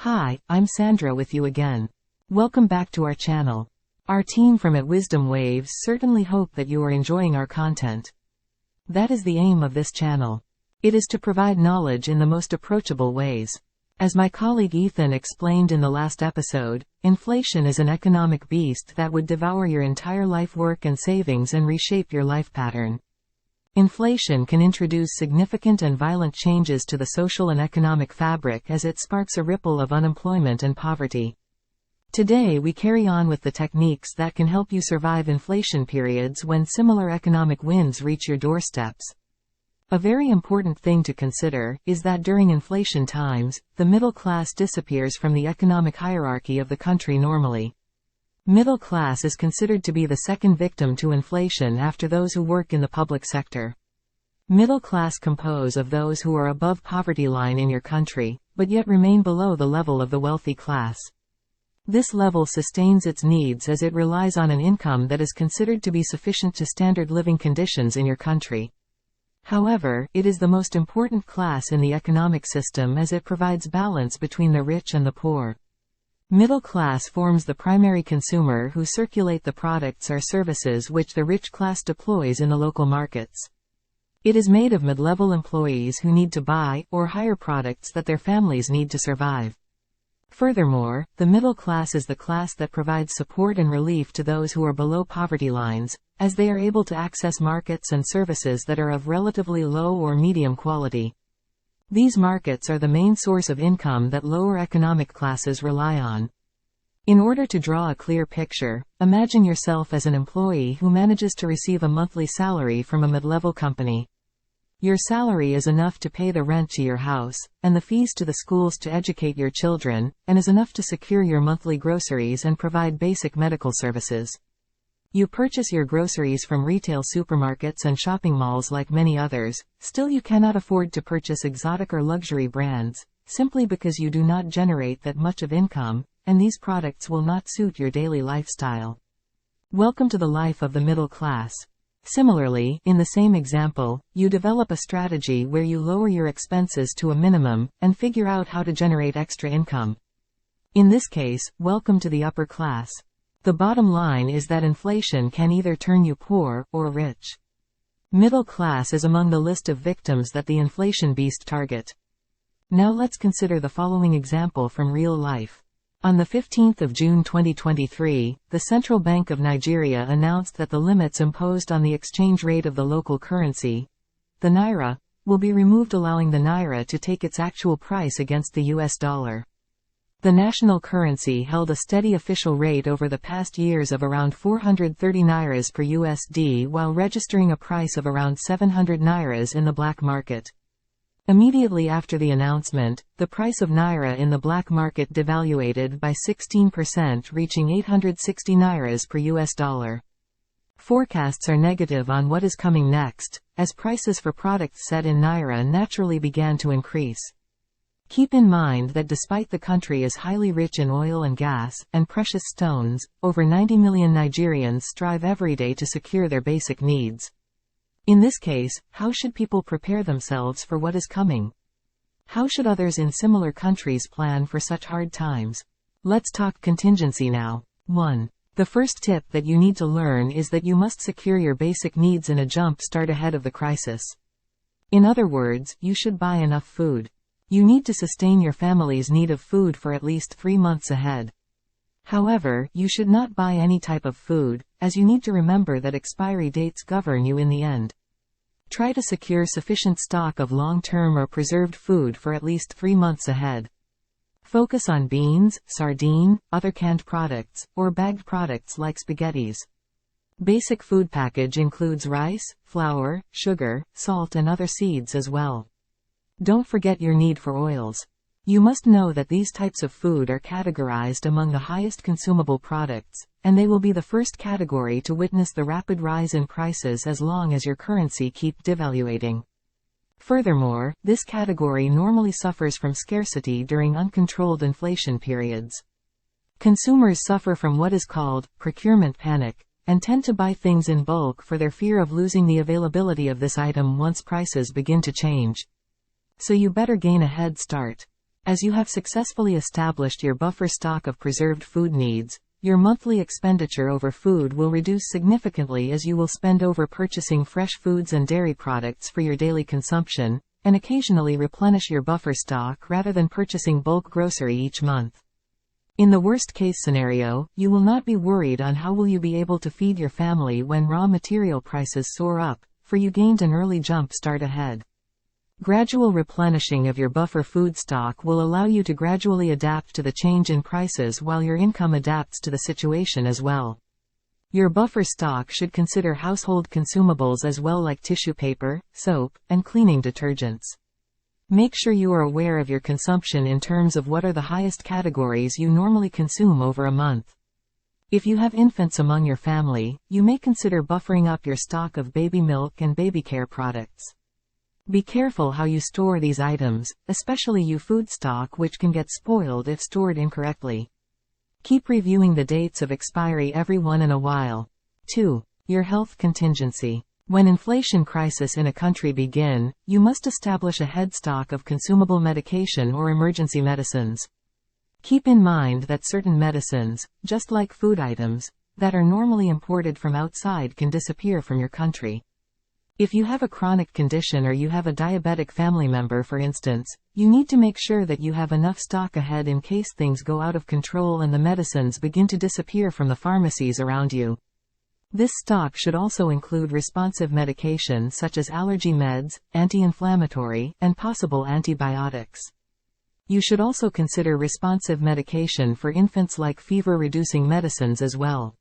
Hi, I'm Sandra with you again. Welcome back to our channel. Our team from at Wisdom Waves certainly hope that you are enjoying our content. That is the aim of this channel. It is to provide knowledge in the most approachable ways. As my colleague Ethan explained in the last episode, inflation is an economic beast that would devour your entire life work and savings and reshape your life pattern. Inflation can introduce significant and violent changes to the social and economic fabric as it sparks a ripple of unemployment and poverty. Today we carry on with the techniques that can help you survive inflation periods when similar economic winds reach your doorsteps. A very important thing to consider is that during inflation times, the middle class disappears from the economic hierarchy of the country normally. Middle class is considered to be the second victim to inflation after those who work in the public sector. Middle class compose of those who are above poverty line in your country, but yet remain below the level of the wealthy class. This level sustains its needs as it relies on an income that is considered to be sufficient to standard living conditions in your country. However, it is the most important class in the economic system as it provides balance between the rich and the poor. Middle class forms the primary consumer who circulate the products or services which the rich class deploys in the local markets. It is made of mid-level employees who need to buy or hire products that their families need to survive. Furthermore, the middle class is the class that provides support and relief to those who are below poverty lines, as they are able to access markets and services that are of relatively low or medium quality. These markets are the main source of income that lower economic classes rely on. In order to draw a clear picture, imagine yourself as an employee who manages to receive a monthly salary from a mid-level company. Your salary is enough to pay the rent to your house, and the fees to the schools to educate your children, and is enough to secure your monthly groceries and provide basic medical services. You purchase your groceries from retail supermarkets and shopping malls like many others, still you cannot afford to purchase exotic or luxury brands, simply because you do not generate that much of income, and these products will not suit your daily lifestyle. Welcome to the life of the middle class. Similarly, in the same example, you develop a strategy where you lower your expenses to a minimum, and figure out how to generate extra income. In this case, welcome to the upper class. The bottom line is that inflation can either turn you poor or rich. Middle class is among the list of victims that the inflation beast target. Now let's consider the following example from real life. On the 15th of June 2023, the Central Bank of Nigeria announced that the limits imposed on the exchange rate of the local currency, the naira, will be removed, allowing the naira to take its actual price against the US dollar. The national currency held a steady official rate over the past years of around 430 nairas per USD while registering a price of around 700 nairas in the black market. Immediately after the announcement, the price of naira in the black market devaluated by 16%, reaching 860 nairas per US dollar. Forecasts are negative on what is coming next, as prices for products set in naira naturally began to increase. Keep in mind that despite the country is highly rich in oil and gas, and precious stones, over 90 million Nigerians strive every day to secure their basic needs. In this case, how should people prepare themselves for what is coming? How should others in similar countries plan for such hard times? Let's talk contingency now. 1. The first tip that you need to learn is that you must secure your basic needs in a jump start ahead of the crisis. In other words, you should buy enough food. You need to sustain your family's need of food for at least 3 months ahead. However, you should not buy any type of food, as you need to remember that expiry dates govern you in the end. Try to secure sufficient stock of long-term or preserved food for at least 3 months ahead. Focus on beans, sardine, other canned products, or bagged products like spaghettis. Basic food package includes rice, flour, sugar, salt and other seeds as well. Don't forget your need for oils. You must know that these types of food are categorized among the highest consumable products, and they will be the first category to witness the rapid rise in prices as long as your currency keeps devaluating. Furthermore, this category normally suffers from scarcity during uncontrolled inflation periods. Consumers suffer from what is called procurement panic, and tend to buy things in bulk for their fear of losing the availability of this item once prices begin to change. So you better gain a head start. As you have successfully established your buffer stock of preserved food needs, your monthly expenditure over food will reduce significantly, as you will spend over purchasing fresh foods and dairy products for your daily consumption, and occasionally replenish your buffer stock rather than purchasing bulk grocery each month. In the worst-case scenario, you will not be worried on how will you be able to feed your family when raw material prices soar up, for you gained an early jump start ahead. Gradual replenishing of your buffer food stock will allow you to gradually adapt to the change in prices while your income adapts to the situation as well. Your buffer stock should consider household consumables as well, like tissue paper, soap, and cleaning detergents. Make sure you are aware of your consumption in terms of what are the highest categories you normally consume over a month. If you have infants among your family, you may consider buffering up your stock of baby milk and baby care products. Be careful how you store these items, especially your food stock, which can get spoiled if stored incorrectly. Keep reviewing the dates of expiry every once in a while. 2. Your health contingency. When inflation crisis in a country begin, you must establish a head stock of consumable medication or emergency medicines. Keep in mind that certain medicines, just like food items, that are normally imported from outside can disappear from your country. If you have a chronic condition or you have a diabetic family member, for instance, you need to make sure that you have enough stock ahead in case things go out of control and the medicines begin to disappear from the pharmacies around you. This stock should also include responsive medication such as allergy meds, anti-inflammatory, and possible antibiotics. You should also consider responsive medication for infants, like fever-reducing medicines as well.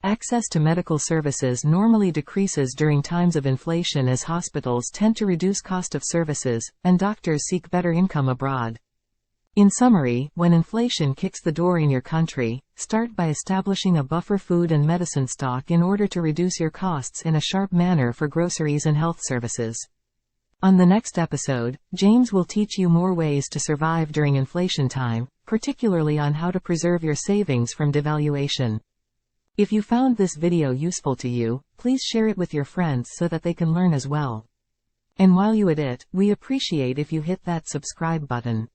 Access to medical services normally decreases during times of inflation, as hospitals tend to reduce cost of services, and doctors seek better income abroad. In summary, when inflation kicks the door in your country, start by establishing a buffer food and medicine stock in order to reduce your costs in a sharp manner for groceries and health services. On the next episode, James will teach you more ways to survive during inflation time, particularly on how to preserve your savings from devaluation. If you found this video useful to you, please share it with your friends so that they can learn as well. And while you're at it, we appreciate if you hit that subscribe button.